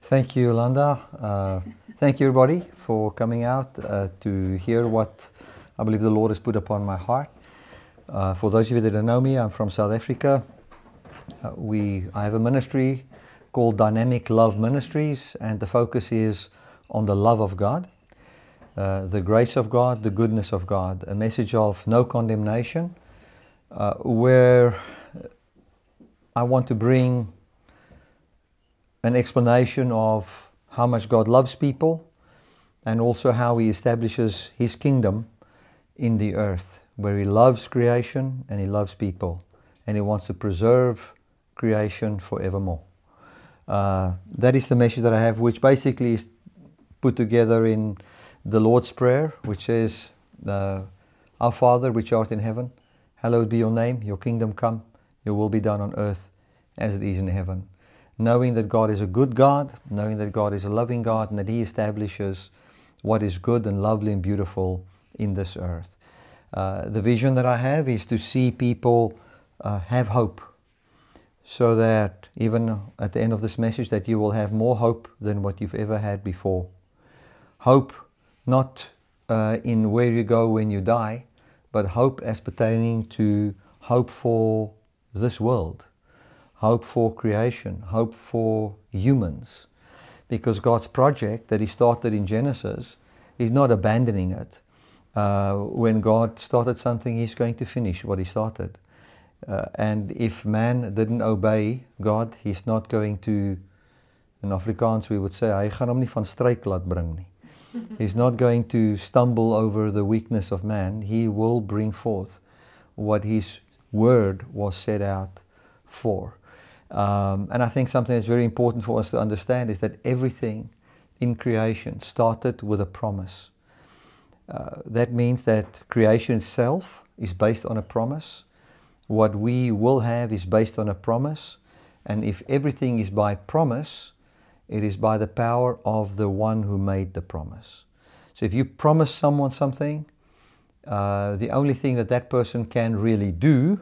Thank you, Yolanda. Thank you, everybody, for coming out to hear what I believe the Lord has put upon my heart. For those of you that don't know me, I'm from South Africa. I have a ministry called Dynamic Love Ministries, and the focus is on the love of God, the grace of God, the goodness of God, a message of no condemnation, where I want to bring an explanation of how much God loves people and also how He establishes His kingdom in the earth, where He loves creation and He loves people and He wants to preserve creation forevermore. That is the message that I have, which basically is put together in the Lord's Prayer, which is, Our Father which art in heaven, hallowed be your name, your kingdom come, your will be done on earth as it is in heaven. Knowing that God is a good God, knowing that God is a loving God, and that He establishes what is good and lovely and beautiful in this earth. The vision that I have is to see people have hope, so that even at the end of this message that you will have more hope than what you've ever had before. Hope not in where you go when you die, but hope as pertaining to hope for this world. Hope for creation, hope for humans. Because God's project that He started in Genesis, He's not abandoning it. When God started something, He's going to finish what He started. And if man didn't obey God, He's not going to, in Afrikaans we would say, hy gaan hom nie van struik laat bring nie. He's not going to stumble over the weakness of man. He will bring forth what His word was set out for. And I think something that's very important for us to understand is that everything in creation started with a promise. That means that creation itself is based on a promise. What we will have is based on a promise. And if everything is by promise, it is by the power of the one who made the promise. So if you promise someone something, the only thing that that person can really do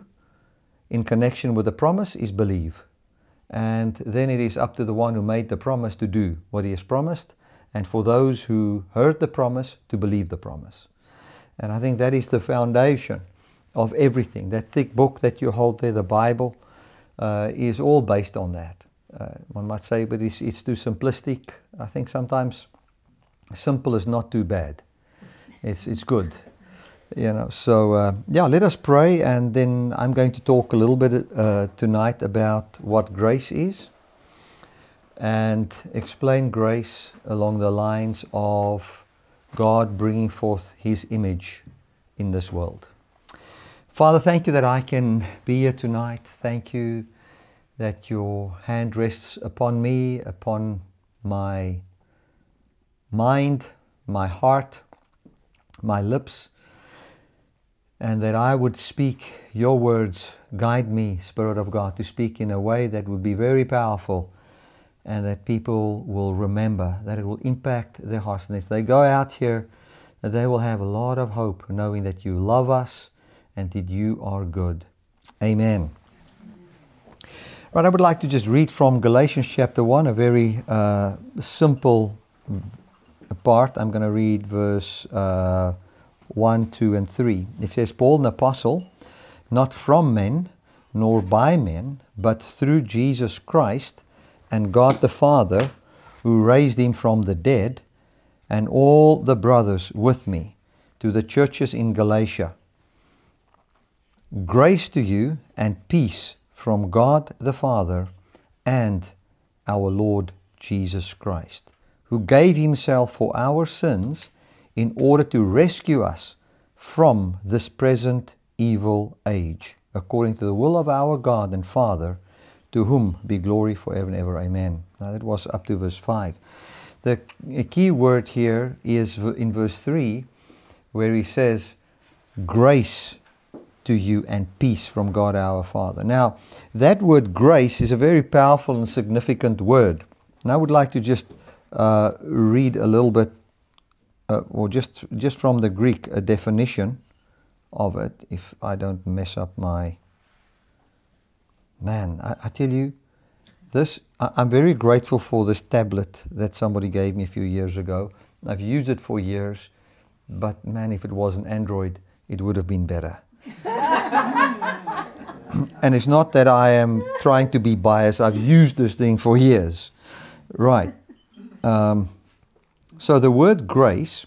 in connection with the promise is believe. And then it is up to the one who made the promise to do what He has promised, and for those who heard the promise to believe the promise. And I think that is the foundation of everything. That thick book that you hold there, the Bible, is all based on that. One might say, but it's too simplistic. I think sometimes simple is not too bad. It's good. So let us pray, and then I'm going to talk a little bit tonight about what grace is and explain grace along the lines of God bringing forth His image in this world. Father, thank you that I can be here tonight. Thank you that your hand rests upon me, upon my mind, my heart, my lips, and that I would speak your words. Guide me, Spirit of God, to speak in a way that would be very powerful and that people will remember, that it will impact their hearts. And if they go out here, that they will have a lot of hope, knowing that you love us and that you are good. Amen. Right, I would like to just read from Galatians chapter 1, a very simple part. I'm going to read verse 1, 2, and 3. It says, Paul, an apostle, not from men, nor by men, but through Jesus Christ and God the Father, who raised Him from the dead, and all the brothers with me, to the churches in Galatia. Grace to you and peace from God the Father and our Lord Jesus Christ, who gave Himself for our sins in order to rescue us from this present evil age, according to the will of our God and Father, to whom be glory forever and ever. Amen. Now that was up to verse 5. The key word here is in verse 3, where he says, grace to you and peace from God our Father. Now, that word grace is a very powerful and significant word. And I would like to just read a little bit or just from the Greek, a definition of it, if I don't mess up my... Man, I tell you, this, I'm very grateful for this tablet that somebody gave me a few years ago. I've used it for years, but man, if it was an Android, it would have been better. And it's not that I am trying to be biased. I've used this thing for years. Right. So the word grace,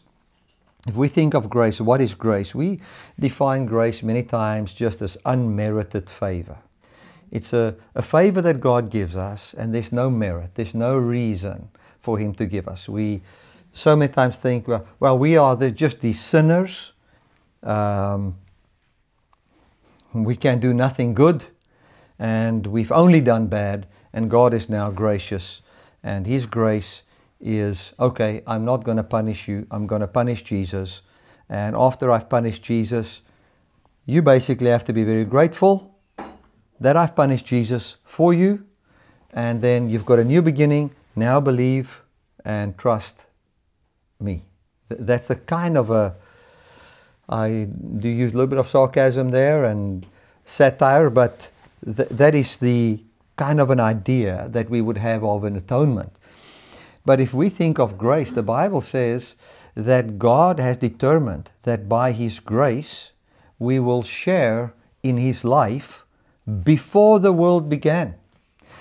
if we think of grace, what is grace? We define grace many times just as unmerited favor. It's a favor that God gives us, and there's no merit, there's no reason for Him to give us. We so many times think, well, we are just these sinners. We can do nothing good, and we've only done bad, and God is now gracious, and His grace is, okay, I'm not going to punish you, I'm going to punish Jesus, and after I've punished Jesus, you basically have to be very grateful that I've punished Jesus for you, and then you've got a new beginning, now believe and trust me. That's the kind of I do use a little bit of sarcasm there and satire, but that is the kind of an idea that we would have of an atonement. But if we think of grace, the Bible says that God has determined that by His grace we will share in His life before the world began.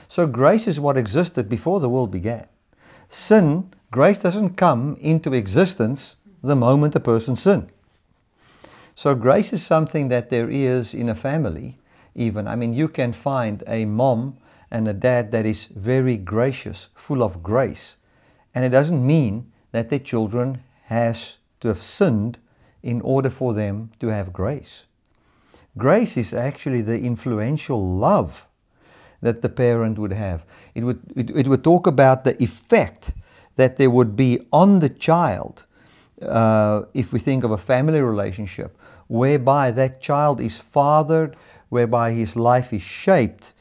So grace is what existed before the world began. Grace doesn't come into existence the moment a person sins. So grace is something that there is in a family even. I mean, you can find a mom and a dad that is very gracious, full of grace. And it doesn't mean that their children has to have sinned in order for them to have grace. Grace is actually the influential love that the parent would have. It would talk about the effect that there would be on the child if we think of a family relationship, whereby that child is fathered, whereby his life is shaped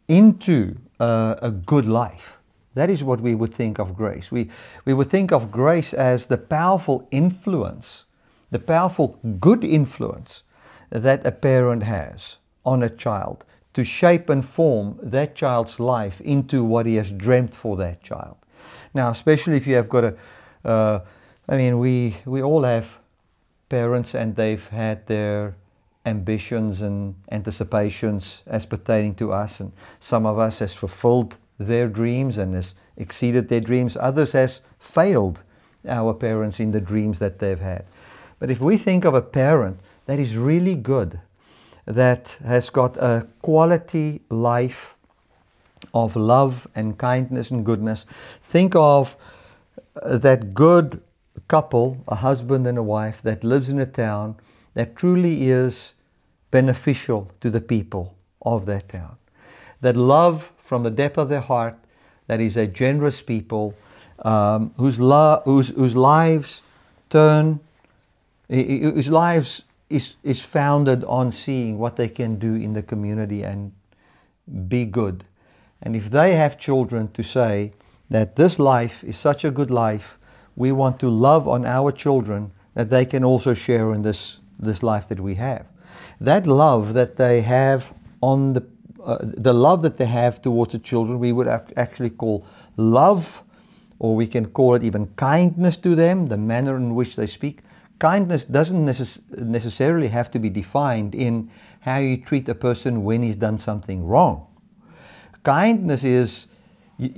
into a good life. That is what we would think of grace. We would think of grace as the powerful influence, the powerful good influence that a parent has on a child to shape and form that child's life into what he has dreamt for that child. Now, especially if you have got we all have parents, and they've had their ambitions and anticipations as pertaining to us, and some of us has fulfilled their dreams and has exceeded their dreams. Others has failed our parents in the dreams that they've had. But if we think of a parent that is really good, that has got a quality life of love and kindness and goodness, think of that good couple, a husband and a wife that lives in a town that truly is beneficial to the people of that town. That love from the depth of their heart, that is a generous people whose lives is founded on seeing what they can do in the community and be good. And if they have children, to say that this life is such a good life, we want to love on our children that they can also share in this life that we have. That love that they have on the love that they have towards the children, we would actually call love, or we can call it even kindness to them, the manner in which they speak. Kindness doesn't necessarily have to be defined in how you treat a person when he's done something wrong. Kindness is,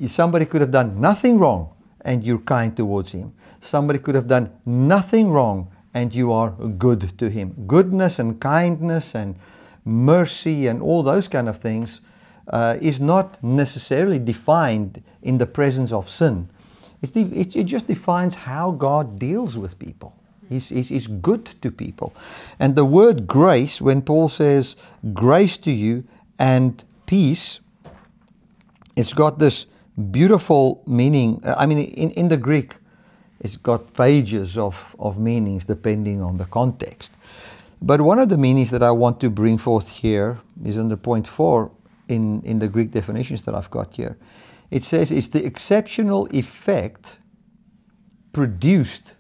somebody could have done nothing wrong and you're kind towards him. Somebody could have done nothing wrong and you are good to him. Goodness and kindness and mercy and all those kind of things is not necessarily defined in the presence of sin. It just defines how God deals with people. He's good to people. And the word grace, when Paul says grace to you and peace, it's got this beautiful meaning. I mean, in the Greek, it's got pages of meanings depending on the context. But one of the meanings that I want to bring forth here is under point 4 in the Greek definitions that I've got here. It says it's the exceptional effect produced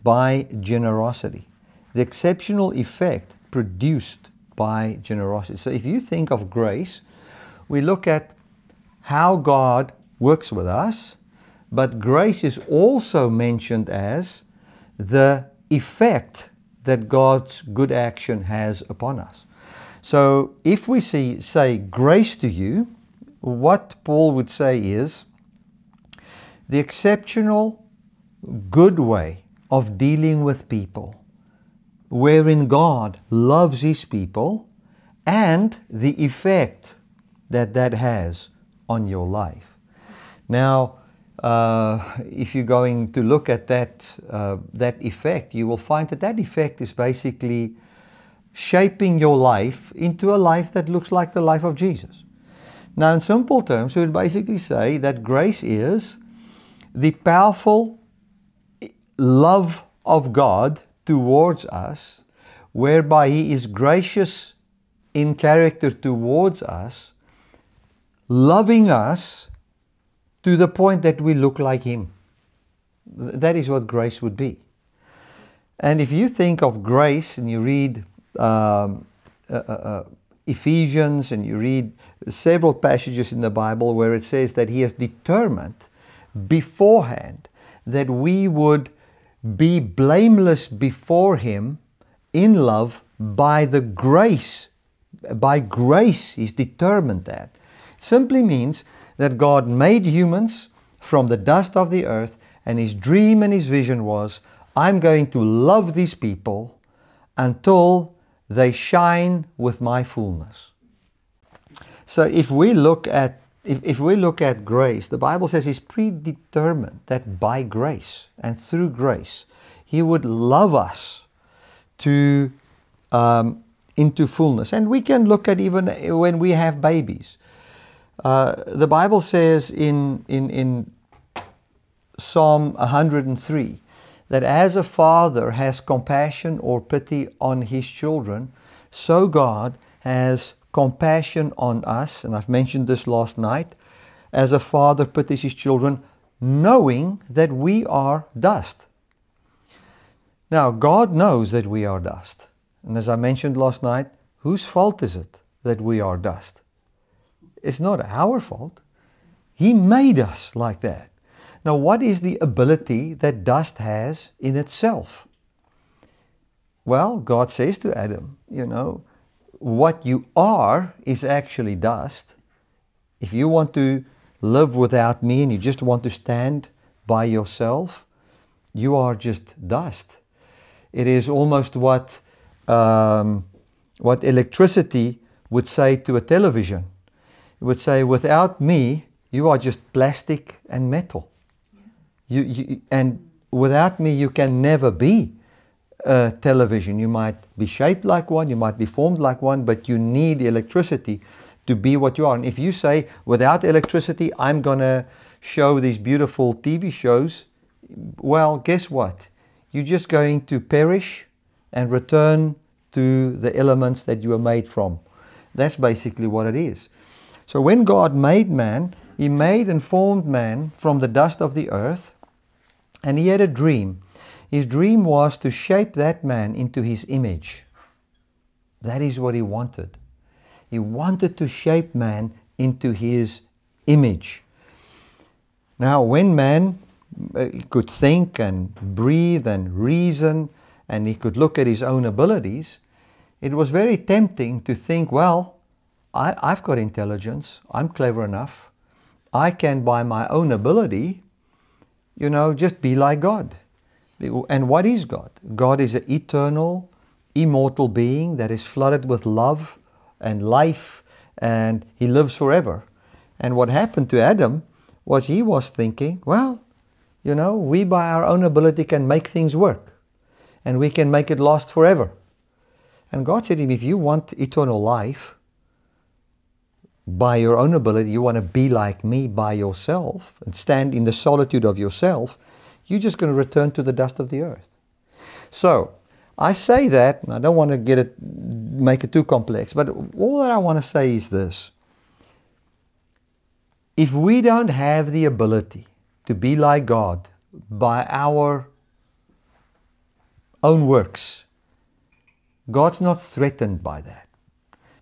by generosity. The exceptional effect produced by generosity. So if you think of grace, we look at how God works with us, but grace is also mentioned as the effect that God's good action has upon us. So if we say grace to you, what Paul would say is the exceptional good way of dealing with people, wherein God loves His people, and the effect that that has on your life. Now, if you're going to look at that effect, you will find that that effect is basically shaping your life into a life that looks like the life of Jesus. Now, in simple terms, we would basically say that grace is the powerful love of God towards us, whereby He is gracious in character towards us, loving us to the point that we look like Him. That is what grace would be. And if you think of grace and you read Ephesians and you read several passages in the Bible where it says that He has determined beforehand that we would be blameless before Him in love by the grace. By grace He's determined that. It simply means that God made humans from the dust of the earth, and His dream and His vision was, I'm going to love these people until they shine with my fullness. So if we look at grace, the Bible says He's predetermined that by grace and through grace He would love us to into fullness. And we can look at even when we have babies. The Bible says in Psalm 103 that as a father has compassion or pity on his children, so God has compassion on us. And I've mentioned this last night. As a father pities his children, knowing that we are dust. Now, God knows that we are dust. And as I mentioned last night, whose fault is it that we are dust? It's not our fault. He made us like that. Now, what is the ability that dust has in itself? Well, God says to Adam, you know, what you are is actually dust. If you want to live without me and you just want to stand by yourself, you are just dust. It is almost what electricity would say to a television. It would say, without me, you are just plastic and metal. And without me, you can never be a television. You might be shaped like one, you might be formed like one, but you need electricity to be what you are. And if you say, without electricity, I'm going to show these beautiful TV shows, well, guess what? You're just going to perish and return to the elements that you were made from. That's basically what it is. So when God made man, He made and formed man from the dust of the earth, and He had a dream. His dream was to shape that man into His image. That is what He wanted. He wanted to shape man into His image. Now, when man could think and breathe and reason, and he could look at his own abilities, it was very tempting to think, well, I've got intelligence, I'm clever enough, I can by my own ability, you know, just be like God. And what is God? God is an eternal, immortal being that is flooded with love and life, and He lives forever. And what happened to Adam was he was thinking, well, you know, we by our own ability can make things work, and we can make it last forever. And God said to him, if you want eternal life by your own ability, you want to be like me by yourself and stand in the solitude of yourself, you're just going to return to the dust of the earth. So I say that, and I don't want to make it too complex, but all that I want to say is this. If we don't have the ability to be like God by our own works, God's not threatened by that,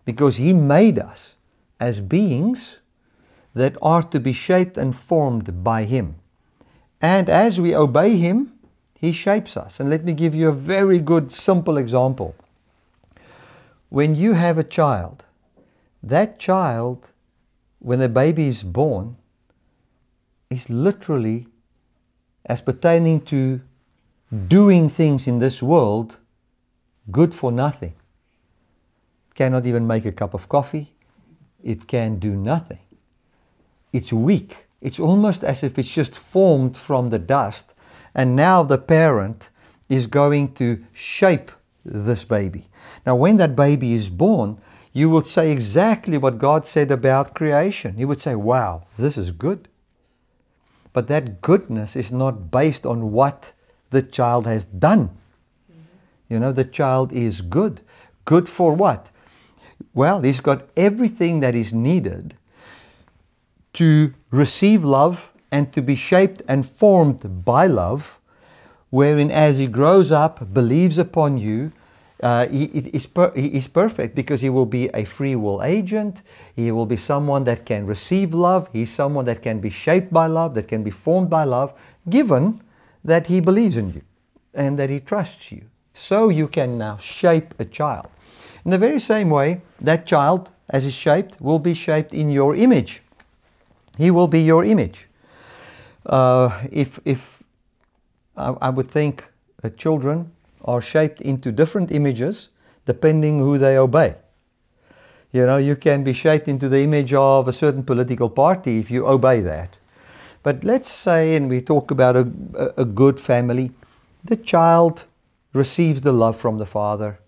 because He made us as beings that are to be shaped and formed by Him. And as we obey Him, He shapes us. And let me give you a very good, simple example. When you have a child, that child, when the baby is born, is literally, as pertaining to doing things in this world, good for nothing. Cannot even make a cup of coffee. It can do nothing. It's weak. It's almost as if it's just formed from the dust, and now the parent is going to shape this baby. Now when that baby is born, you will say exactly what God said about creation. You would say, wow, this is good. But that goodness is not based on what the child has done. You know, the child is good. Good for what? Well, he's got everything that is needed to receive love and to be shaped and formed by love, wherein as he grows up, believes upon you, he is perfect, because he will be a free will agent. He will be someone that can receive love. He's someone that can be shaped by love, that can be formed by love, given that he believes in you and that he trusts you. So you can now shape a child. In the very same way, that child, as is shaped, will be shaped in your image. He will be your image. If I would think children are shaped into different images depending who they obey. You know, you can be shaped into the image of a certain political party if you obey that. But let's say, and we talk about a good family, the child receives the love from the father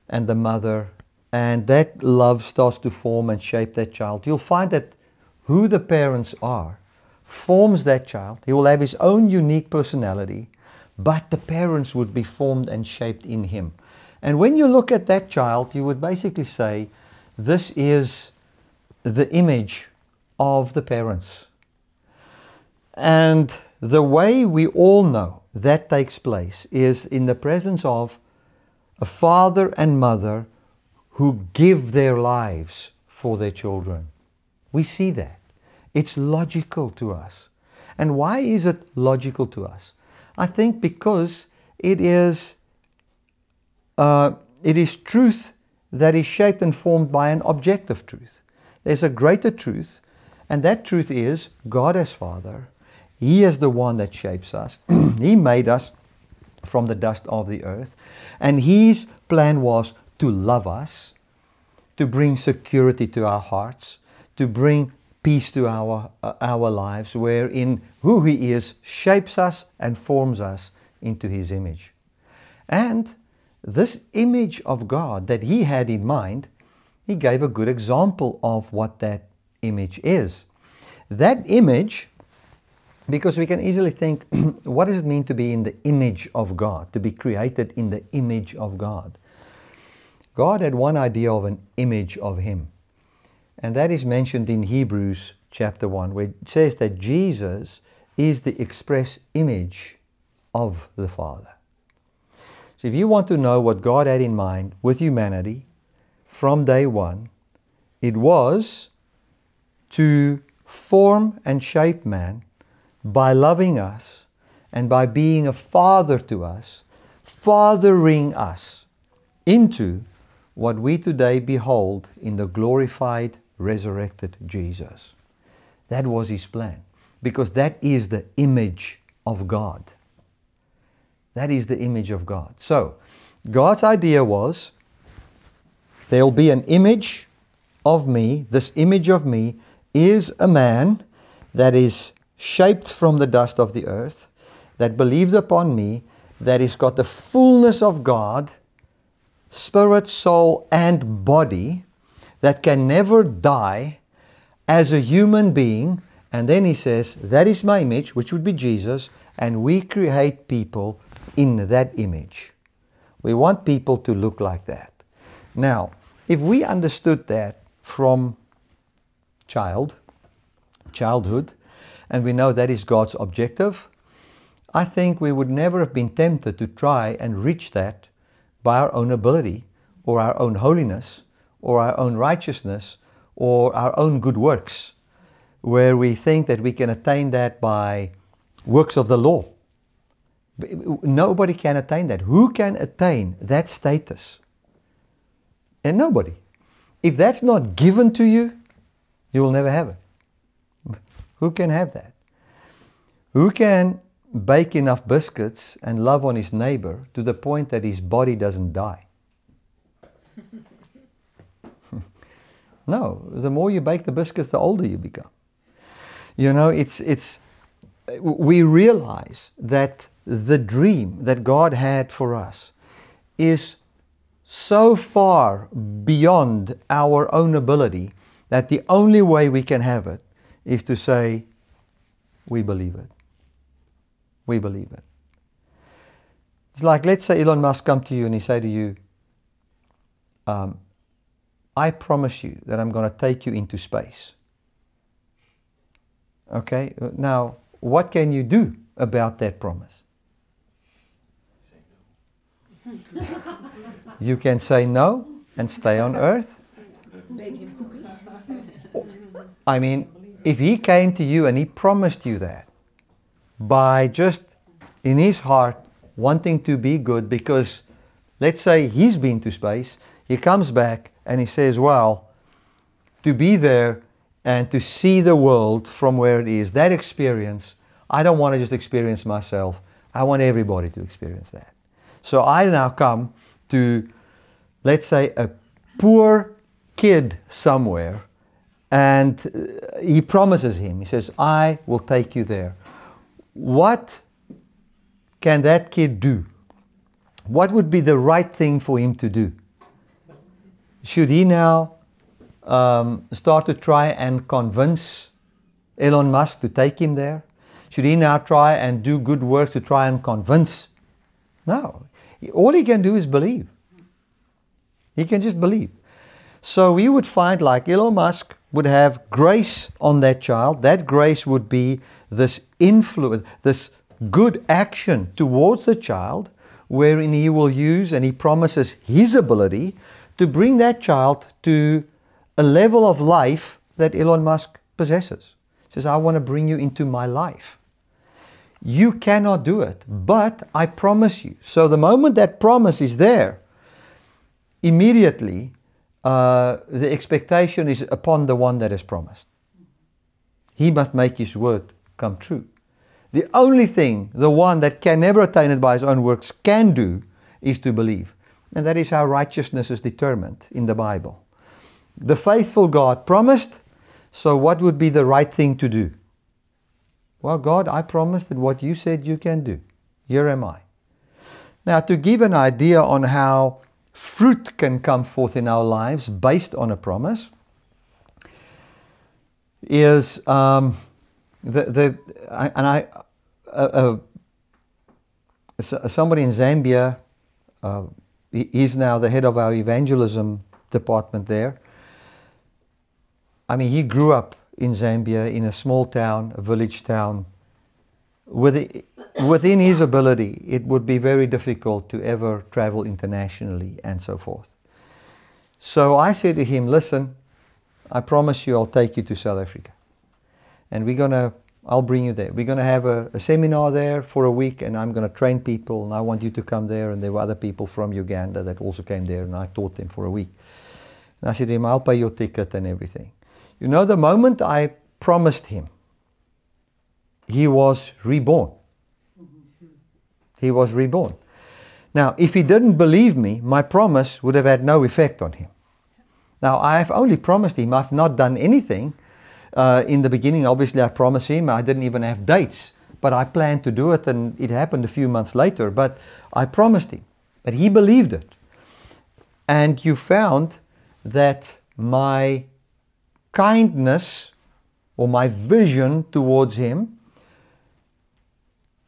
and the mother, and that love starts to form and shape that child. You'll find that who the parents are forms that child. He will have his own unique personality, but the parents would be formed and shaped in him. And when you look at that child, you would basically say, this is the image of the parents. And the way we all know that takes place is in the presence of a father and mother who give their lives for their children. We see that. It's logical to us. And why is it logical to us? I think because it is truth that is shaped and formed by an objective truth. There's a greater truth, and that truth is God as Father. He is the one that shapes us. He made us from the dust of the earth, and His plan was to love us, to bring security to our hearts, to bring peace to our lives, wherein who He is shapes us and forms us into His image. And this image of God that He had in mind, He gave a good example of what that image is. That image, because we can easily think, what does it mean to be in the image of God, to be created in the image of God? God had one idea of an image of Him. And that is mentioned in Hebrews chapter 1, where it says that Jesus is the express image of the Father. So if you want to know what God had in mind with humanity from day one, it was to form and shape man by loving us and by being a father to us, fathering us into what we today behold in the glorified, resurrected Jesus. That was His plan, because that is the image of God. That is the image of God. So, God's idea was, there will be an image of me. This image of me is a man that is shaped from the dust of the earth, that believes upon me, that has got the fullness of God, spirit, soul, and body, that can never die as a human being. And then He says, that is my image, which would be Jesus, and we create people in that image. We want people to look like that. Now, if we understood that from childhood, and we know that is God's objective, I think we would never have been tempted to try and reach that by our own ability, or our own holiness, or our own righteousness, or our own good works. where we think that we can attain that by works of the law. Nobody can attain that. Who can attain that status? And nobody. If that's not given to you, you will never have it. Who can have that? Who can bake enough biscuits and love on his neighbor to the point that his body doesn't die? No, the more you bake the biscuits, the older you become. You know, we realize that the dream that God had for us is so far beyond our own ability that the only way we can have it is to say, we believe it. We believe it. It's like, let's say Elon Musk come to you and he say to you, I promise you that I'm going to take you into space. Okay, now what can you do about that promise? You can say no and stay on Earth. I mean, if he came to you and he promised you that by just in his heart wanting to be good, because let's say he's been to space, he comes back and he says, well, to be there and to see the world from where it is, that experience, I don't want to just experience myself. I want everybody to experience that. So I now come to, let's say, a poor kid somewhere, and he promises him, he says, I will take you there. What can that kid do? What would be the right thing for him to do? Should he now start to try and convince Elon Musk to take him there? Should he now try and do good works to try and convince? No. All he can do is believe. He can just believe. So we would find, like Elon Musk would have grace on that child. That grace would be this influence, this good action towards the child, wherein he will use, and he promises his ability to bring that child to a level of life that Elon Musk possesses. He says, I want to bring you into my life. You cannot do it, but I promise you. So the moment that promise is there, immediately the expectation is upon the one that has promised. He must make his word come true. The only thing the one that can never attain it by his own works can do is to believe. And that is how righteousness is determined in the Bible. The faithful God promised, so what would be the right thing to do? Well, God, I promised that what you said you can do. Here am I. Now, to give an idea on how fruit can come forth in our lives based on a promise, is somebody in Zambia, he's now the head of our evangelism department there. I mean, he grew up in Zambia, in a small town, a village town. Within his ability, it would be very difficult to ever travel internationally and so forth. So I said to him, listen, I promise you I'll take you to South Africa. And I'll bring you there. We're going to have a seminar there for a week, and I'm going to train people, and I want you to come there. And there were other people from Uganda that also came there, and I taught them for a week. And I said to him, I'll pay your ticket and everything. You know, the moment I promised him, he was reborn. He was reborn. Now, if he didn't believe me, my promise would have had no effect on him. Now, I've only promised him. I've not done anything. In the beginning, obviously, I promised him. I didn't even have dates. But I planned to do it, and it happened a few months later. But I promised him. But he believed it. And you found that my kindness or my vision towards him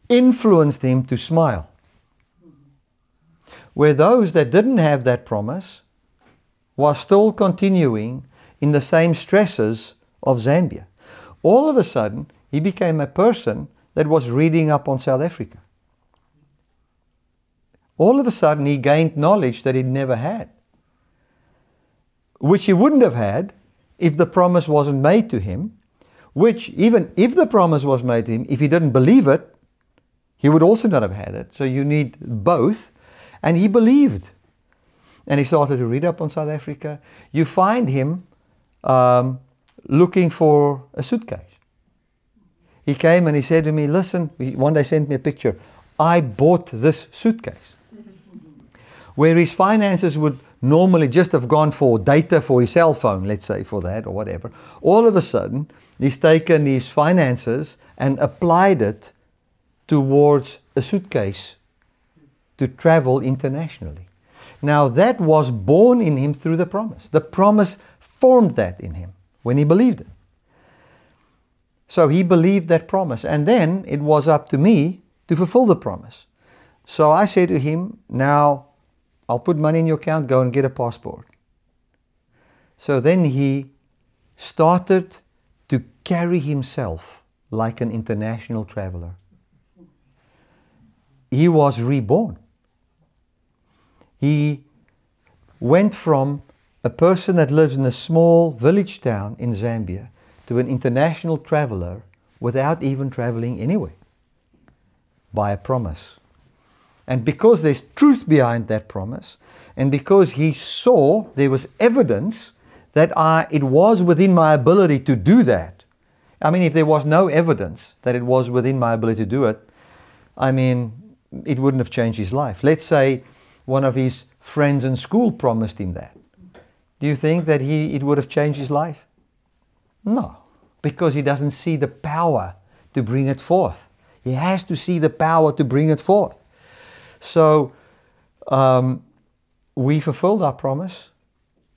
influenced him to smile. Where those that didn't have that promise were still continuing in the same stresses of Zambia. All of a sudden, he became a person that was reading up on South Africa. All of a sudden, he gained knowledge that he'd never had, which he wouldn't have had if the promise wasn't made to him, which even if the promise was made to him, if he didn't believe it, he would also not have had it. So you need both. And he believed. And he started to read up on South Africa. You find him looking for a suitcase. He came and he said to me, listen, one day sent me a picture. I bought this suitcase. Where his finances would normally just have gone for data for his cell phone, let's say, for that or whatever. All of a sudden, he's taken his finances and applied it towards a suitcase to travel internationally. Now that was born in him through the promise. The promise formed that in him when he believed it. So he believed that promise, and then it was up to me to fulfill the promise. So I said to him, now I'll put money in your account, go and get a passport. So then he started to carry himself like an international traveler. He was reborn. He went from a person that lives in a small village town in Zambia to an international traveler without even traveling anywhere, by a promise. And because there's truth behind that promise, and because he saw there was evidence that it was within my ability to do that. I mean, if there was no evidence that it was within my ability to do it, I mean, it wouldn't have changed his life. Let's say one of his friends in school promised him that. Do you think that it would have changed his life? No, because he doesn't see the power to bring it forth. He has to see the power to bring it forth. So we fulfilled our promise,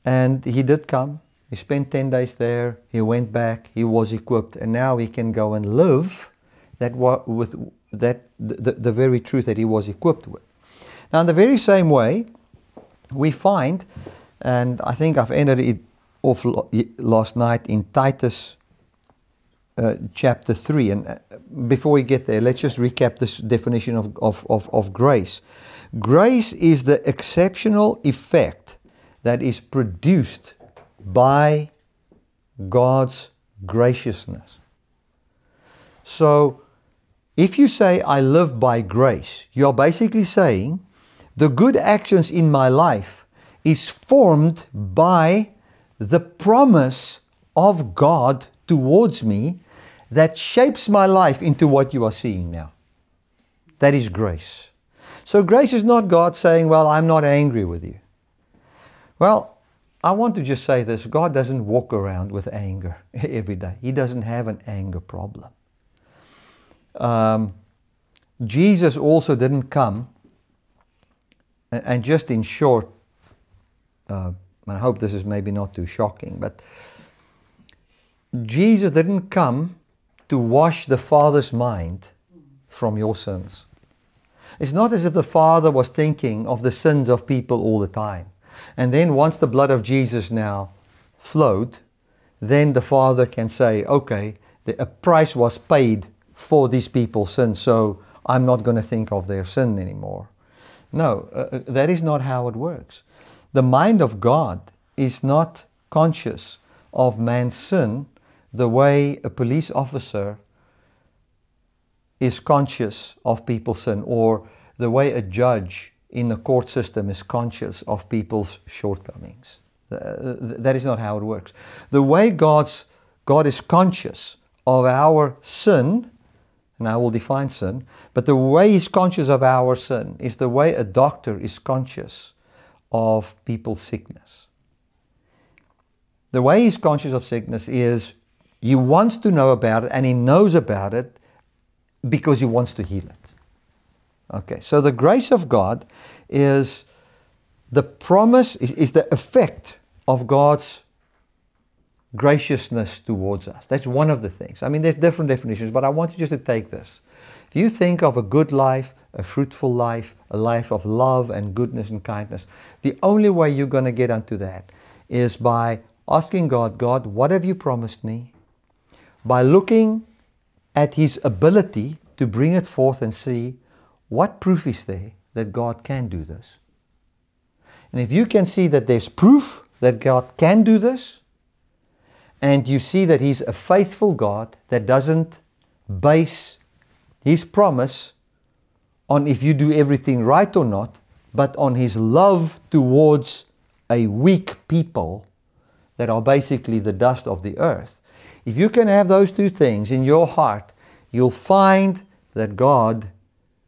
and he did come. He spent 10 days there. He went back. He was equipped, and now he can go and live with the very truth that he was equipped with. Now, in the very same way, we find, and I think I've ended it off last night in Titus chapter 3. And before we get there, let's just recap this definition of grace. Grace is the exceptional effect that is produced by God's graciousness. So, if you say, I live by grace, you are basically saying, the good actions in my life is formed by the promise of God towards me that shapes my life into what you are seeing now. That is grace. So grace is not God saying, well, I'm not angry with you. Well, I want to just say this. God doesn't walk around with anger every day. He doesn't have an anger problem. Jesus also didn't come, and just in short, I hope this is maybe not too shocking, but Jesus didn't come to wash the Father's mind from your sins. It's not as if the Father was thinking of the sins of people all the time. And then once the blood of Jesus now flowed, then the Father can say, okay, a price was paid for these people's sins, so I'm not going to think of their sin anymore. No, that is not how it works. The mind of God is not conscious of man's sin the way a police officer is conscious of people's sin, or the way a judge in the court system is conscious of people's shortcomings. That is not how it works. The way God is conscious of our sin, and I will define sin, but the way He's conscious of our sin is the way a doctor is conscious of people's sickness. The way He's conscious of sickness is He wants to know about it, and He knows about it because He wants to heal it. Okay, so the grace of God is the promise, is the effect of God's graciousness towards us. That's one of the things. I mean, there's different definitions, but I want you just to take this. If you think of a good life, a fruitful life, a life of love and goodness and kindness, the only way you're going to get unto that is by asking God, God, what have you promised me? By looking at His ability to bring it forth and see what proof is there that God can do this. And if you can see that there's proof that God can do this, And you see that He's a faithful God that doesn't base His promise on if you do everything right or not, but on His love towards a weak people that are basically the dust of the earth. If you can have those two things in your heart, you'll find that God,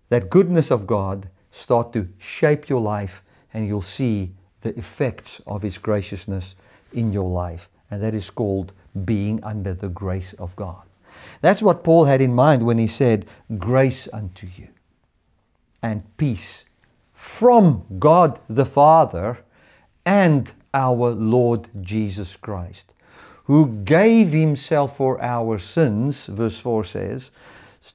that goodness of God, start to shape your life, and you'll see the effects of His graciousness in your life. And that is called being under the grace of God. That's what Paul had in mind when he said, grace unto you and peace from God the Father and our Lord Jesus Christ, who gave Himself for our sins, verse 4 says,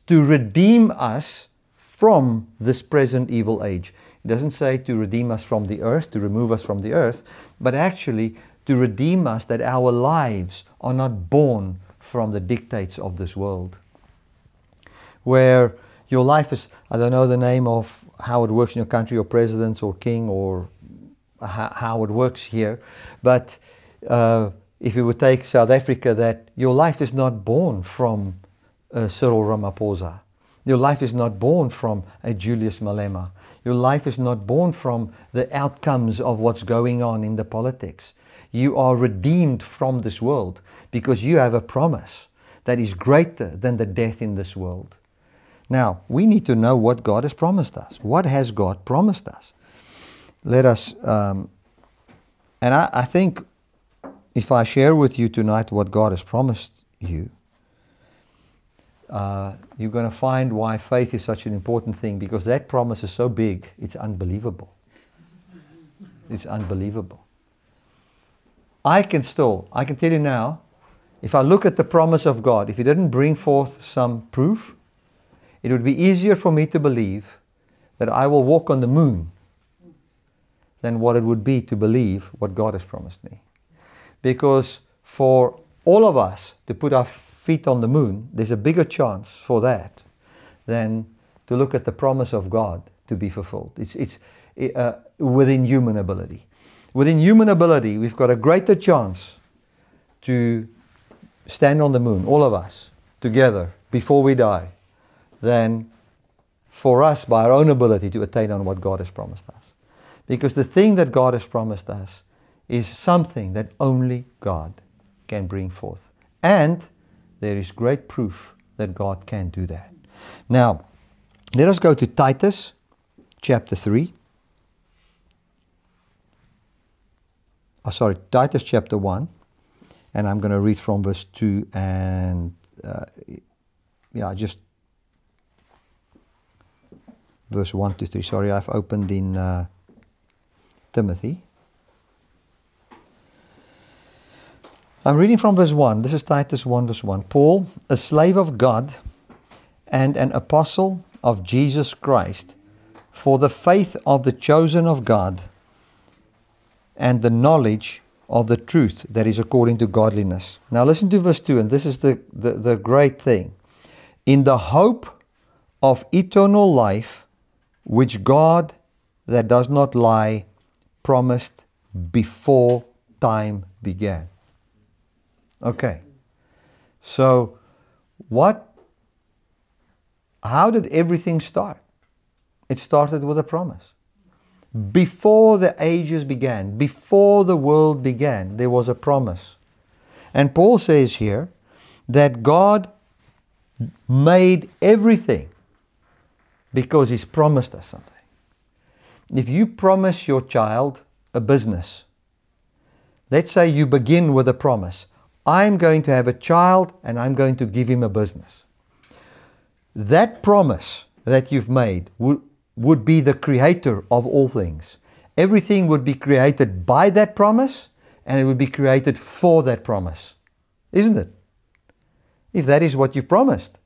to redeem us from this present evil age. It doesn't say to redeem us from the earth, to remove us from the earth, but actually to redeem us that our lives are not born from the dictates of this world. Where your life is, I don't know the name of how it works in your country, or presidents or king, or how it works here, but if you would take South Africa, that your life is not born from Cyril Ramaphosa. Your life is not born from a Julius Malema. Your life is not born from the outcomes of what's going on in the politics. You are redeemed from this world because you have a promise that is greater than the death in this world. Now, we need to know what God has promised us. What has God promised us? Let us, and I think if I share with you tonight what God has promised you, you're going to find why faith is such an important thing, because that promise is so big, it's unbelievable. It's unbelievable. I can tell you now, if I look at the promise of God, if He didn't bring forth some proof, it would be easier for me to believe that I will walk on the moon than what it would be to believe what God has promised me. Because for all of us to put our feet on the moon, there's a bigger chance for that than to look at the promise of God to be fulfilled. It's within human ability. Within human ability, we've got a greater chance to stand on the moon, all of us, together, before we die, than for us, by our own ability, to attain on what God has promised us. Because the thing that God has promised us is something that only God can bring forth. And there is great proof that God can do that. Now, let us go to Titus chapter 3. Titus chapter 1. And I'm going to read from verse 2 and, just verse 1 to 3. Sorry, I've opened in Timothy. I'm reading from verse 1. This is Titus 1 verse 1. Paul, a slave of God and an apostle of Jesus Christ, for the faith of the chosen of God and the knowledge of the truth that is according to godliness. Now listen to verse 2, and this is the great thing. In the hope of eternal life, which God that does not lie promised before time began. Okay, so how did everything start? It started with a promise. Before the ages began, before the world began, there was a promise. And Paul says here that God made everything because He's promised us something. If you promise your child a business, let's say you begin with a promise. I'm going to have a child and I'm going to give him a business. That promise that you've made would be the creator of all things. Everything would be created by that promise, and it would be created for that promise. Isn't it? If that is what you've promised.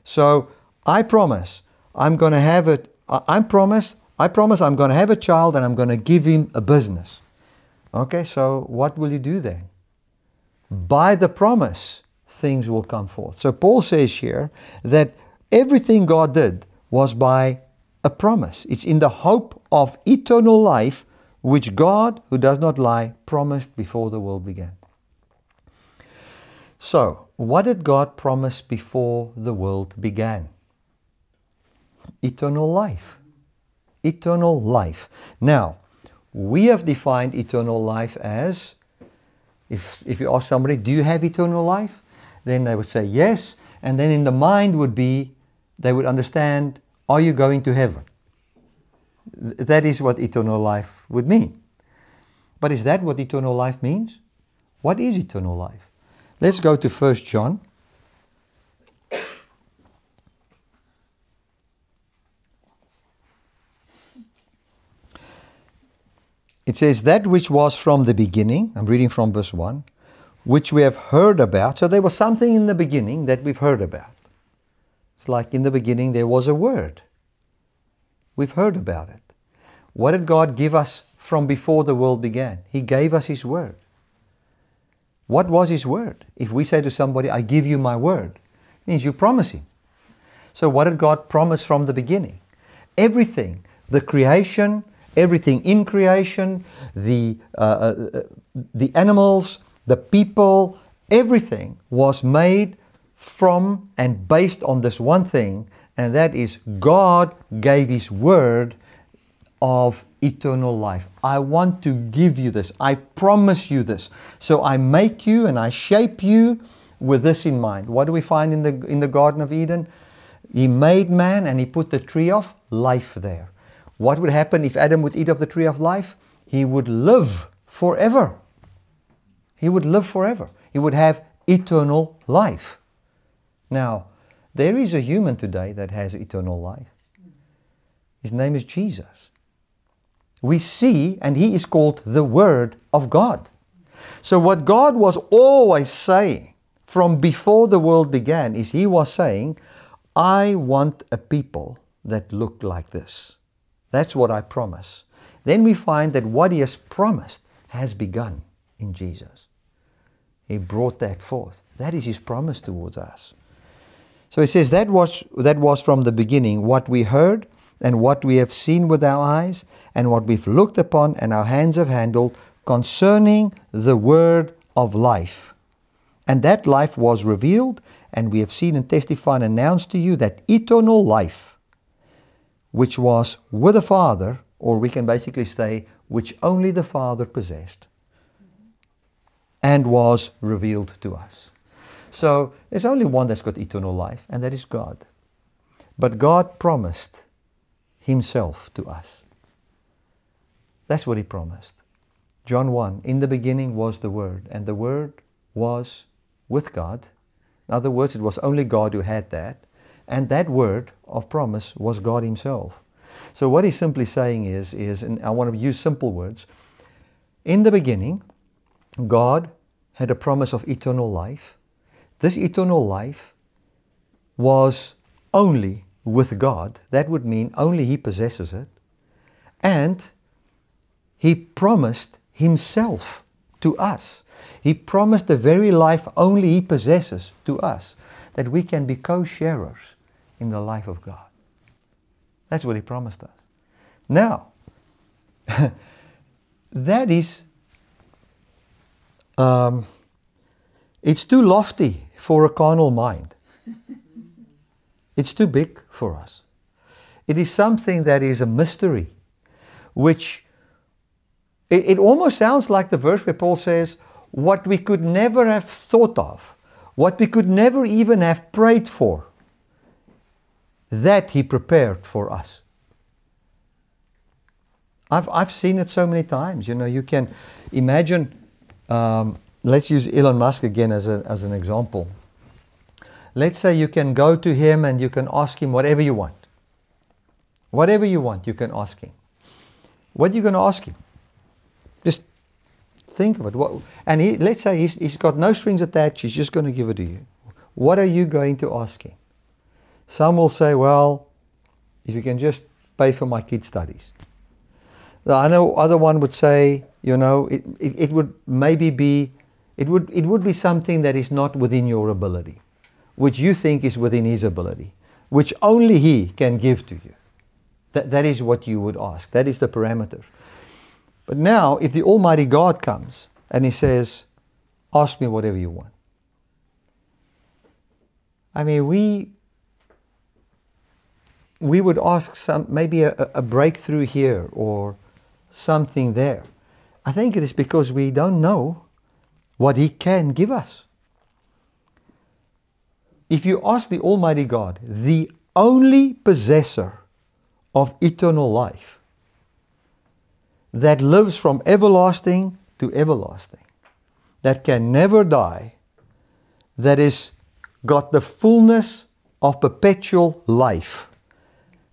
So, I promise I'm going to have it. I promise I'm going to have a child and I'm going to give him a business. Okay, so what will you do then? By the promise, things will come forth. So Paul says here that everything God did was by a promise. It's in the hope of eternal life, which God, who does not lie, promised before the world began. So, what did God promise before the world began? Eternal life. Eternal life. Now, we have defined eternal life as, if you ask somebody, do you have eternal life? Then they would say yes, and then in the mind would be, they would understand, are you going to heaven? That is what eternal life would mean. But is that what eternal life means? What is eternal life? Let's go to 1 John. It says, that which was from the beginning, I'm reading from verse 1, which we have heard about. So there was something in the beginning that we've heard about. It's like in the beginning there was a word. We've heard about it. What did God give us from before the world began? He gave us His word. What was His word? If we say to somebody, I give you my word, it means you promise Him. So what did God promise from the beginning? Everything, the creation, everything in creation, the animals, the people, everything was made from and based on this one thing, and that is God gave His word of eternal life. I want to give you this. I promise you this. So I make you and I shape you with this in mind. What do we find in the Garden of Eden? He made man and He put the tree of life there. What would happen if Adam would eat of the tree of life? He would live forever. He would live forever. He would have eternal life. Now, there is a human today that has eternal life. His name is Jesus. We see, and He is called the Word of God. So what God was always saying from before the world began is He was saying, I want a people that look like this. That's what I promise. Then we find that what He has promised has begun in Jesus. He brought that forth. That is His promise towards us. So He says that was from the beginning what we heard and what we have seen with our eyes and what we've looked upon and our hands have handled concerning the word of life. And that life was revealed, and we have seen and testified and announced to you that eternal life, which was with the Father, or we can basically say, which only the Father possessed, and was revealed to us. So there's only one that's got eternal life, and that is God. But God promised Himself to us. That's what He promised. John 1, in the beginning was the Word, and the Word was with God. In other words, it was only God who had that. And that word of promise was God Himself. So what He's simply saying is, and I want to use simple words, in the beginning, God had a promise of eternal life. This eternal life was only with God. That would mean only He possesses it. And He promised Himself to us. He promised the very life only He possesses to us, that we can be co-sharers in the life of God. That's what He promised us. Now, that is, it's too lofty for a carnal mind. It's too big for us. It is something that is a mystery, which it almost sounds like the verse where Paul says, what we could never have thought of, what we could never even have prayed for, that He prepared for us. I've seen it so many times. You know, you can imagine, let's use Elon Musk again as an example. Let's say you can go to him and you can ask him whatever you want. Whatever you want, you can ask him. What are you going to ask him? Just think of it. And let's say he's got no strings attached, he's just going to give it to you. What are you going to ask him? Some will say, well, if you can just pay for my kids' studies. The other one would say, you know, it would maybe be, it would be something that is not within your ability, which you think is within His ability, which only He can give to you. That is what you would ask. That is the parameters. But now, if the Almighty God comes and He says, ask me whatever you want. I mean, we would ask maybe a breakthrough here or something there. I think it is because we don't know what He can give us. If you ask the Almighty God, the only possessor of eternal life, that lives from everlasting to everlasting, that can never die, that is got the fullness of perpetual life,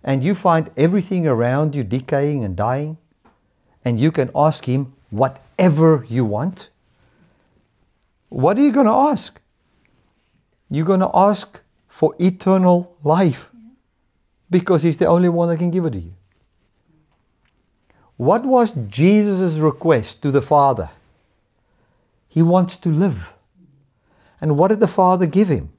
and you find everything around you decaying and dying, and you can ask Him whatever you want, what are you going to ask? You're going to ask for eternal life, because He's the only one that can give it to you. What was Jesus' request to the Father? He wants to live. And what did the Father give Him?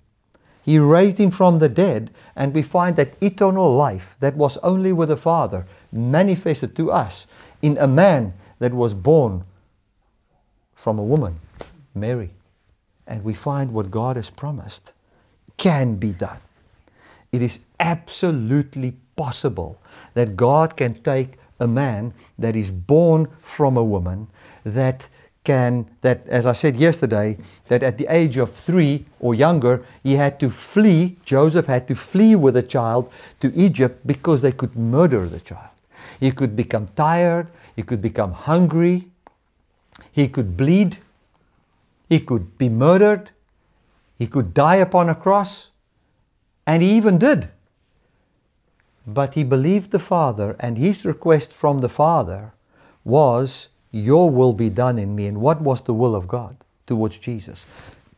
He raised Him from the dead, and we find that eternal life that was only with the Father manifested to us in a man that was born from a woman, Mary. And we find what God has promised can be done. It is absolutely possible that God can take a man that is born from a woman, that, as I said yesterday, that at the age of 3 or younger, he had to flee, Joseph had to flee with a child to Egypt because they could murder the child. He could become tired, he could become hungry, he could bleed, he could be murdered, he could die upon a cross, and he even did. But he believed the Father, and his request from the Father was, your will be done in me. And what was the will of God towards Jesus?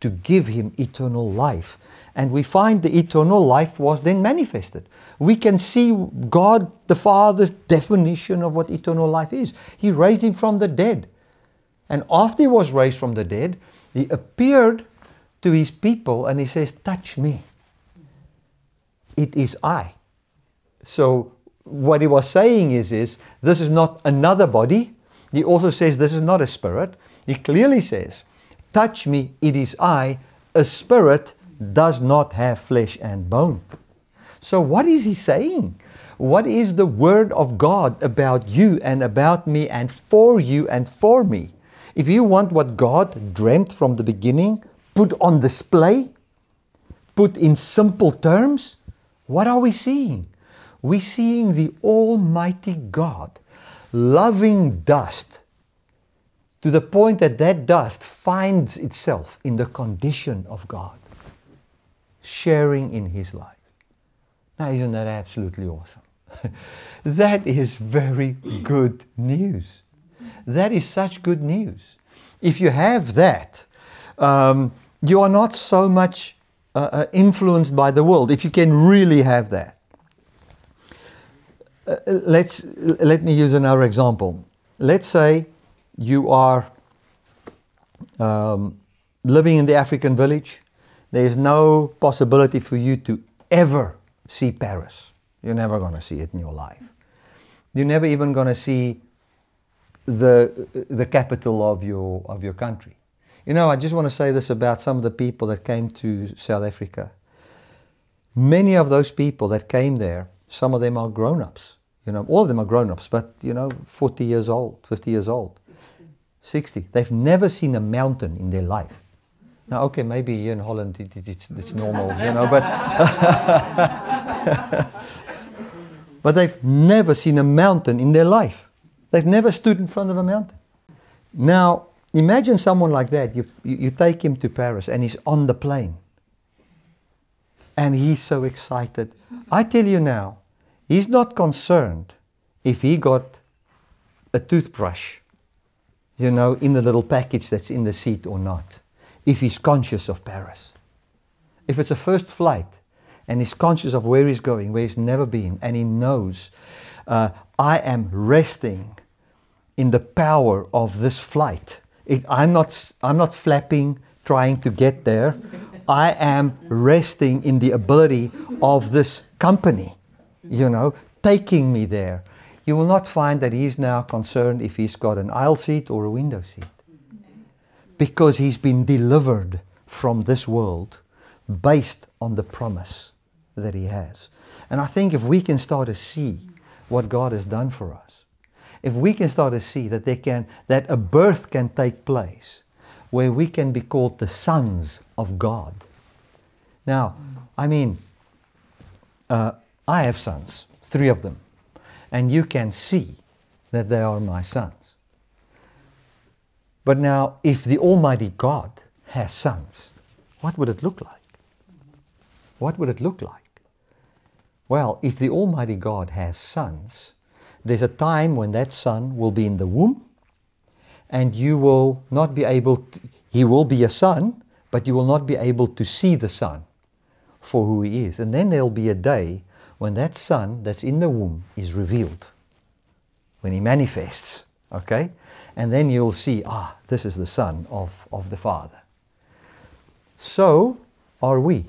To give him eternal life. And we find the eternal life was then manifested. We can see God the Father's definition of what eternal life is. He raised him from the dead. And after he was raised from the dead, he appeared to his people and he says, touch me. It is I. So what he was saying is this is not another body. He also says this is not a spirit. He clearly says, touch me, it is I. A spirit does not have flesh and bone. So what is he saying? What is the word of God about you and about me and for you and for me? If you want what God dreamt from the beginning, put on display, put in simple terms, what are we seeing? We're seeing the Almighty God loving dust to the point that that dust finds itself in the condition of God, sharing in His life. Now, isn't that absolutely awesome? That is very good news. That is such good news. If you have that, you are not so much influenced by the world, if you can really have that. Let me use another example. Let's say you are living in the African village. There is no possibility for you to ever see Paris. You're never going to see it in your life. You're never even going to see the capital of your country. You know, I just want to say this about some of the people that came to South Africa. Many of those people that came there, some of them are grown-ups. You know, all of them are grown-ups, but, 40 years old, 50 years old, 60. They've never seen a mountain in their life. Now, okay, maybe here in Holland it's normal, but but they've never seen a mountain in their life. They've never stood in front of a mountain. Now, imagine someone like that. You take him to Paris and he's on the plane. And he's so excited. I tell you now, he's not concerned if he got a toothbrush, in the little package that's in the seat or not. If he's conscious of Paris. If it's a first flight and he's conscious of where he's going, where he's never been, and he knows, I am resting in the power of this flight. I'm not flapping, trying to get there. I am resting in the ability of this company, taking me there. You will not find that he's now concerned if he's got an aisle seat or a window seat. Because he's been delivered from this world based on the promise that He has. And I think if we can start to see what God has done for us, if we can start to see that a birth can take place where we can be called the sons of God. Now, I mean, I have sons, 3 of them, and you can see that they are my sons. But now, if the Almighty God has sons, what would it look like? What would it look like? Well, if the Almighty God has sons, there's a time when that son will be in the womb, and you will not be able to, he will be a son, but you will not be able to see the son for who he is. And then there'll be a day when that son that's in the womb is revealed, when he manifests, okay? And then you'll see, this is the son of the Father. So are we.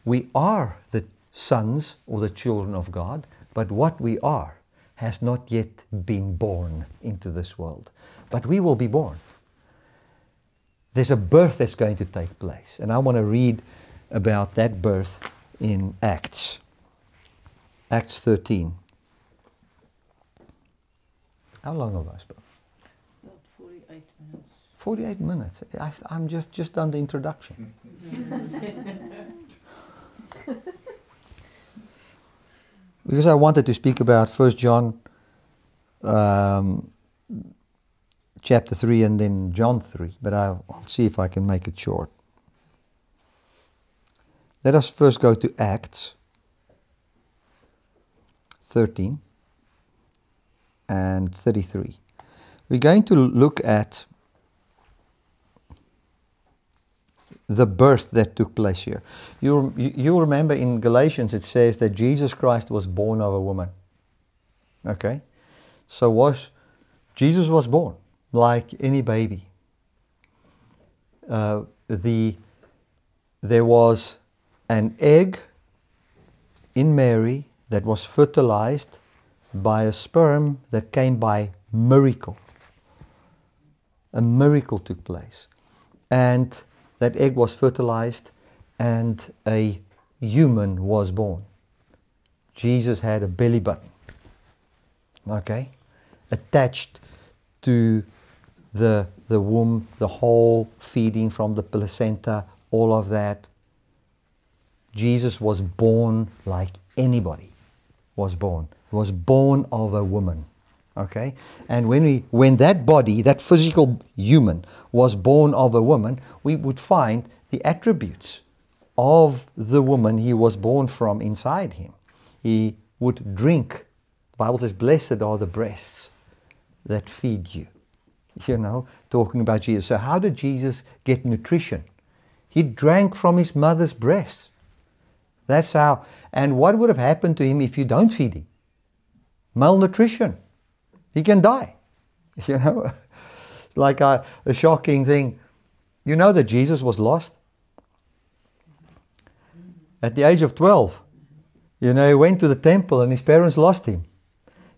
We are the sons or the children of God, but what we are has not yet been born into this world. But we will be born. There's a birth that's going to take place. And I want to read about that birth in Acts. Acts 13. How long have I spoken? About 48 minutes. 48 minutes. I'm just done the introduction. Because I wanted to speak about 1 John chapter 3 and then John 3, but I'll see if I can make it short. Let us first go to Acts 13 and 33. We're going to look at the birth that took place here. You remember in Galatians it says that Jesus Christ was born of a woman. Okay? So Jesus was born like any baby. There was an egg in Mary that was fertilized by a sperm that came by miracle. A miracle took place. And that egg was fertilized and a human was born. Jesus had a belly button, okay, attached to the womb, the whole feeding from the placenta, all of that. Jesus was born like anybody was born. He was born of a woman. Okay? And when that body, that physical human, was born of a woman, we would find the attributes of the woman he was born from inside him. He would drink. The Bible says, blessed are the breasts that feed you. You know, talking about Jesus. So how did Jesus get nutrition? He drank from his mother's breasts. That's how. And what would have happened to him if you don't feed him? Malnutrition. He can die. You know, like a shocking thing. You know that Jesus was lost? At the age of 12. You know, he went to the temple and his parents lost him.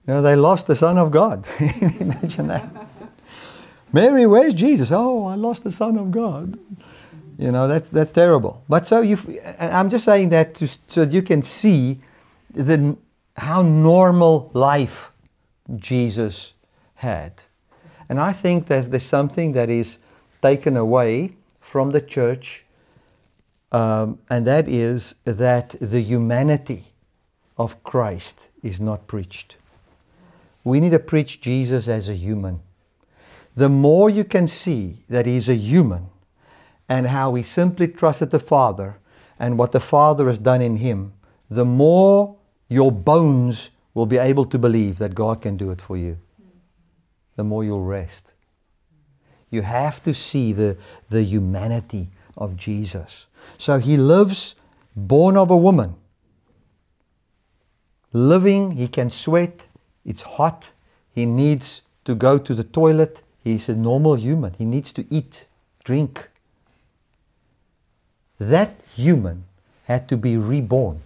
You know, they lost the Son of God. Imagine that. Mary, where's Jesus? Oh, I lost the Son of God. You know, that's terrible. But so I'm just saying that so you can see how normal life Jesus had. And I think that there's something that is taken away from the church, and that is that the humanity of Christ is not preached. We need to preach Jesus as a human. The more you can see that He's a human and how He simply trusted the Father and what the Father has done in Him, the more your bones will be able to believe that God can do it for you. The more you'll rest. You have to see the humanity of Jesus. So He lives born of a woman. Living, He can sweat. It's hot. He needs to go to the toilet. He's a normal human. He needs to eat, drink. That human had to be reborn.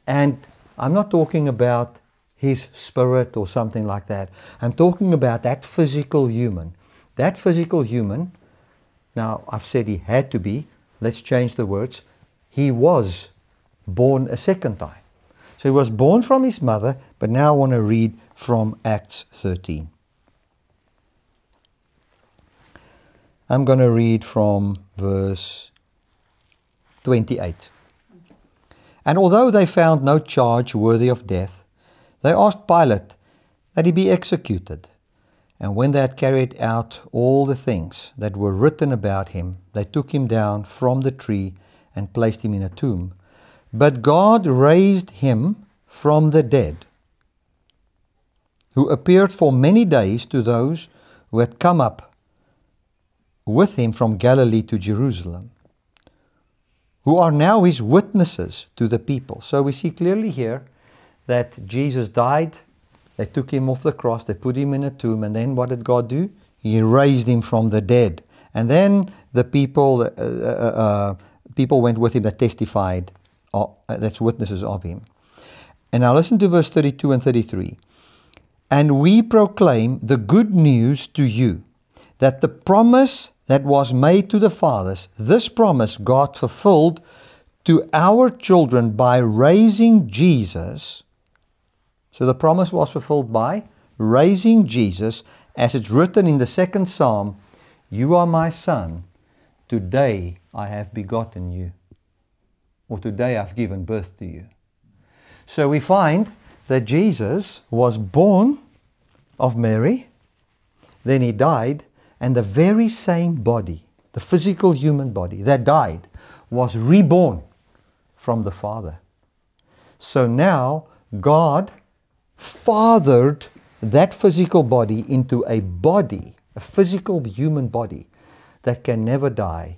And I'm not talking about his spirit or something like that. I'm talking about that physical human. That physical human, now I've said he had to be, let's change the words. he was born a second time. So he was born from his mother, but now I want to read from Acts 13. I'm going to read from verse 28. And although they found no charge worthy of death, they asked Pilate that he be executed. And when they had carried out all the things that were written about him, they took him down from the tree and placed him in a tomb. But God raised him from the dead, who appeared for many days to those who had come up with him from Galilee to Jerusalem, who are now his witnesses to the people. So we see clearly here that Jesus died, they took him off the cross, they put him in a tomb, and then what did God do? He raised him from the dead. And then the people went with him that testified, that's witnesses of him. And now listen to verse 32 and 33. And we proclaim the good news to you, that the promise that was made to the fathers, this promise God fulfilled to our children by raising Jesus. So the promise was fulfilled by raising Jesus, as it's written in the second Psalm, you are my son, today I have begotten you. Or today I've given birth to you. So we find that Jesus was born of Mary, then he died, and the very same body, the physical human body that died, was reborn from the Father. So now God fathered that physical body into a body, a physical human body that can never die,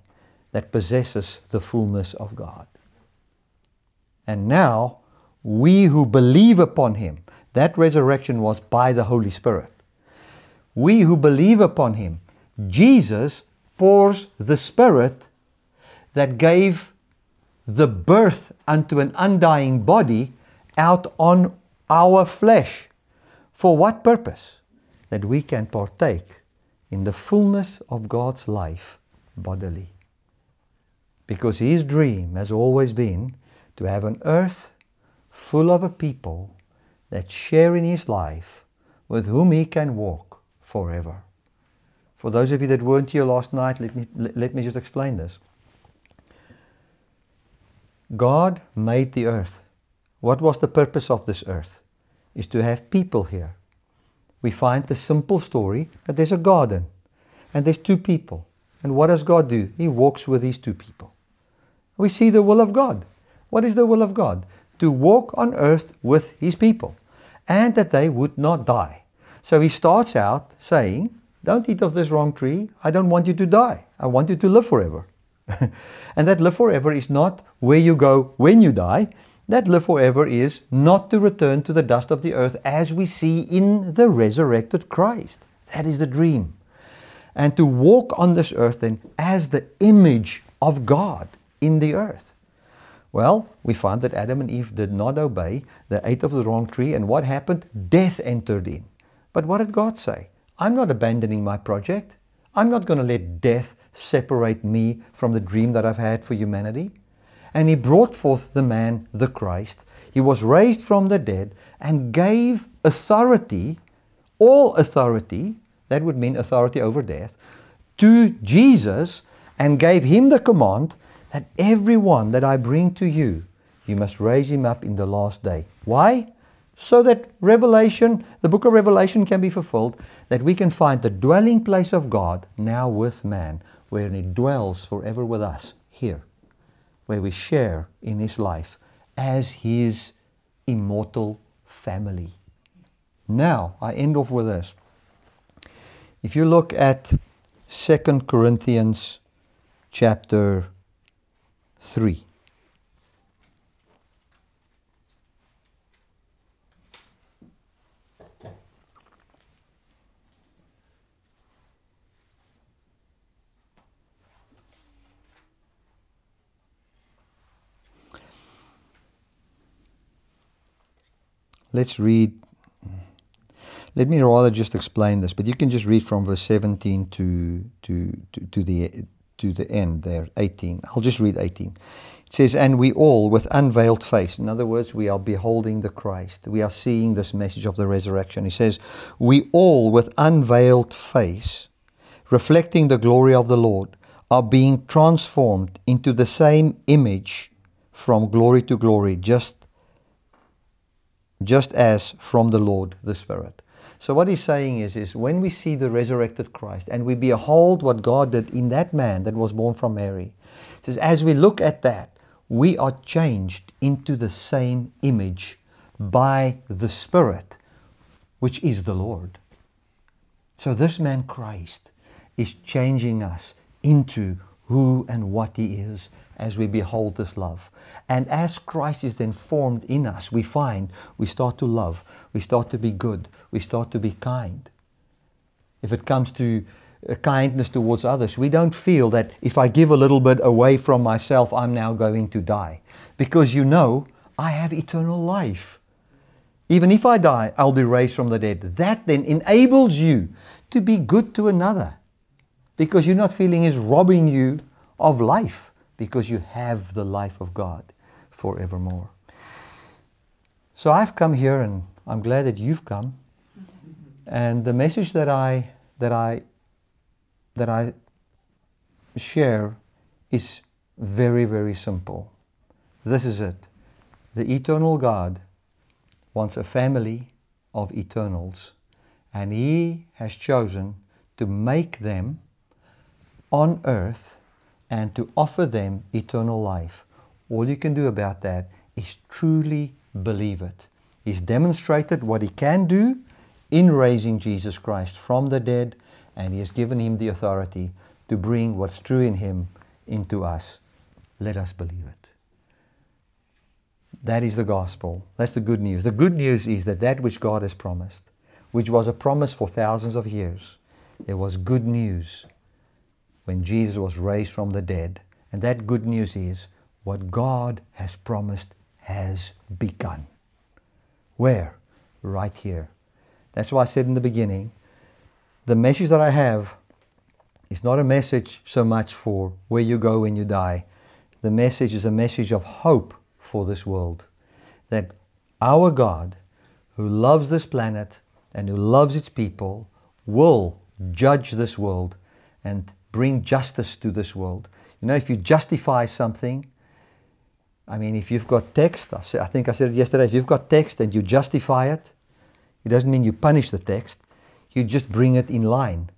that possesses the fullness of God. And now, we who believe upon him, that resurrection was by the Holy Spirit. We who believe upon him, Jesus pours the Spirit that gave the birth unto an undying body out on our flesh. For what purpose? That we can partake in the fullness of God's life bodily. Because his dream has always been to have an earth full of a people that share in his life, with whom he can walk forever. For those of you that weren't here last night, let me just explain this. God made the earth. What was the purpose of this earth? Is to have people here. We find the simple story that there's a garden and there's two people. And what does God do? He walks with these two people. We see the will of God. What is the will of God? To walk on earth with his people, and that they would not die. So he starts out saying, don't eat of this wrong tree. I don't want you to die. I want you to live forever. And that live forever is not where you go when you die. That live forever is not to return to the dust of the earth, as we see in the resurrected Christ. That is the dream. And to walk on this earth then as the image of God in the earth. Well, we find that Adam and Eve did not obey. They ate of the wrong tree, and what happened? Death entered in. But what did God say? I'm not abandoning my project. I'm not going to let death separate me from the dream that I've had for humanity. And he brought forth the man, the Christ. He was raised from the dead and gave authority, all authority, that would mean authority over death, to Jesus, and gave him the command that everyone that I bring to you, you must raise him up in the last day. Why? So that Revelation, the book of Revelation can be fulfilled, that we can find the dwelling place of God now with man, where he dwells forever with us here, where we share in his life as his immortal family. Now, I end off with this. If you look at 2 Corinthians chapter 3. Let's read. Let me rather just explain this, but you can just read from verse 17 to the end there, 18. I'll just read 18. It says, and we all with unveiled face. In other words, we are beholding the Christ. We are seeing this message of the resurrection. He says, we all with unveiled face, reflecting the glory of the Lord, are being transformed into the same image from glory to glory, just as from the Lord the Spirit. So what he's saying is when we see the resurrected Christ and we behold what God did in that man that was born from Mary, it says, as we look at that, we are changed into the same image by the Spirit, which is the Lord. So this man Christ is changing us into who and what He is as we behold this love. And as Christ is then formed in us, we find we start to love, we start to be good, we start to be kind. If it comes to kindness towards others, we don't feel that if I give a little bit away from myself, I'm now going to die. Because you know, I have eternal life. Even if I die, I'll be raised from the dead. That then enables you to be good to another. Because you're not feeling He's robbing you of life. Because you have the life of God forevermore. So I've come here and I'm glad that you've come. And the message that I share is very, very simple. This is it. The eternal God wants a family of eternals, and He has chosen to make them on earth and to offer them eternal life. All you can do about that is truly believe it. He's demonstrated what He can do in raising Jesus Christ from the dead, and He has given Him the authority to bring what's true in Him into us. Let us believe it. That is the gospel. That's the good news. The good news is that that which God has promised, which was a promise for thousands of years, there was good news when Jesus was raised from the dead. And that good news is what God has promised has begun. Where? Right here. That's why I said in the beginning, the message that I have is not a message so much for where you go when you die. The message is a message of hope for this world. That our God, who loves this planet and who loves its people, will judge this world and bring justice to this world. You know, if you justify something, I mean, if you've got text, I think I said it yesterday, if you've got text and you justify it, it doesn't mean you punish the text, you just bring it in line.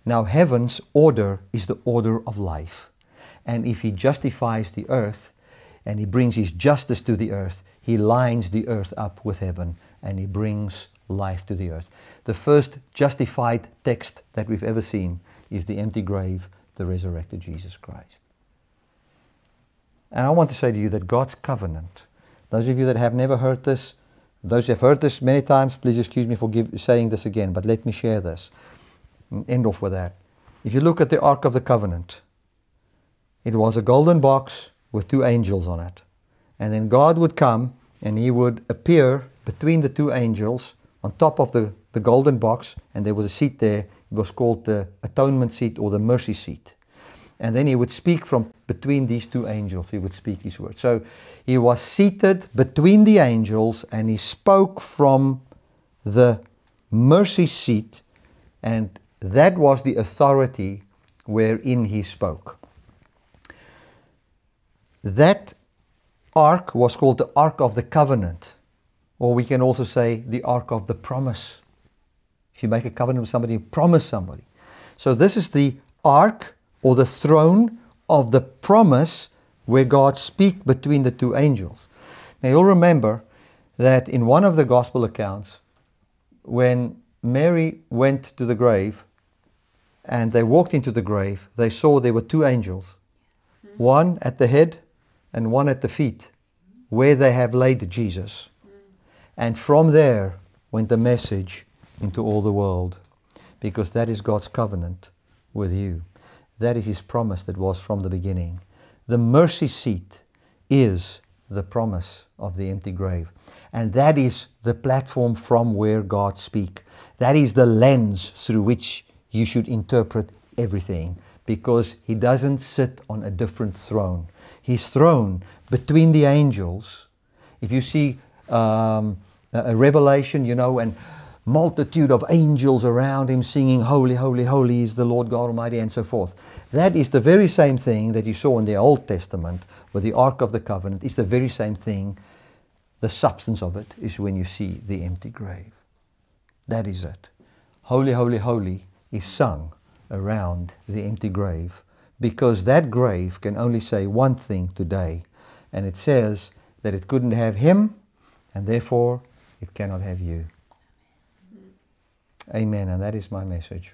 Now, heaven's order is the order of life. And if He justifies the earth and He brings His justice to the earth, He lines the earth up with heaven and He brings life to the earth. The first justified text that we've ever seen is the empty grave, the resurrected Jesus Christ. And I want to say to you that God's covenant, those of you that have never heard this, those who have heard this many times, please excuse me for saying this again, but let me share this and end off with that. If you look at the Ark of the Covenant, it was a golden box with two angels on it. And then God would come and He would appear between the two angels on top of the golden box, and there was a seat there. It was called the atonement seat or the mercy seat. And then He would speak from between these two angels. He would speak His word. So He was seated between the angels and He spoke from the mercy seat, and that was the authority wherein He spoke. That ark was called the Ark of the Covenant, or we can also say the Ark of the Promise. If you make a covenant with somebody, you promise somebody. So this is the ark or the throne of the promise where God speaks between the two angels. Now you'll remember that in one of the gospel accounts, when Mary went to the grave and they walked into the grave, they saw there were two angels, one at the head and one at the feet, where they have laid Jesus. And from there went the message into all the world, because that is God's covenant with you. That is His promise that was from the beginning. The mercy seat is the promise of the empty grave. And that is the platform from where God speaks. That is the lens through which you should interpret everything, because He doesn't sit on a different throne. His throne between the angels. If you see a Revelation, you know, and multitude of angels around him singing, holy, holy, holy is the Lord God Almighty, and so forth. That is the very same thing that you saw in the Old Testament with the Ark of the Covenant. It's the very same thing. The substance of it is when you see the empty grave. That is it. Holy, holy, holy is sung around the empty grave, because that grave can only say one thing today, and it says that it couldn't have him, and therefore it cannot have you. Amen, and that is my message.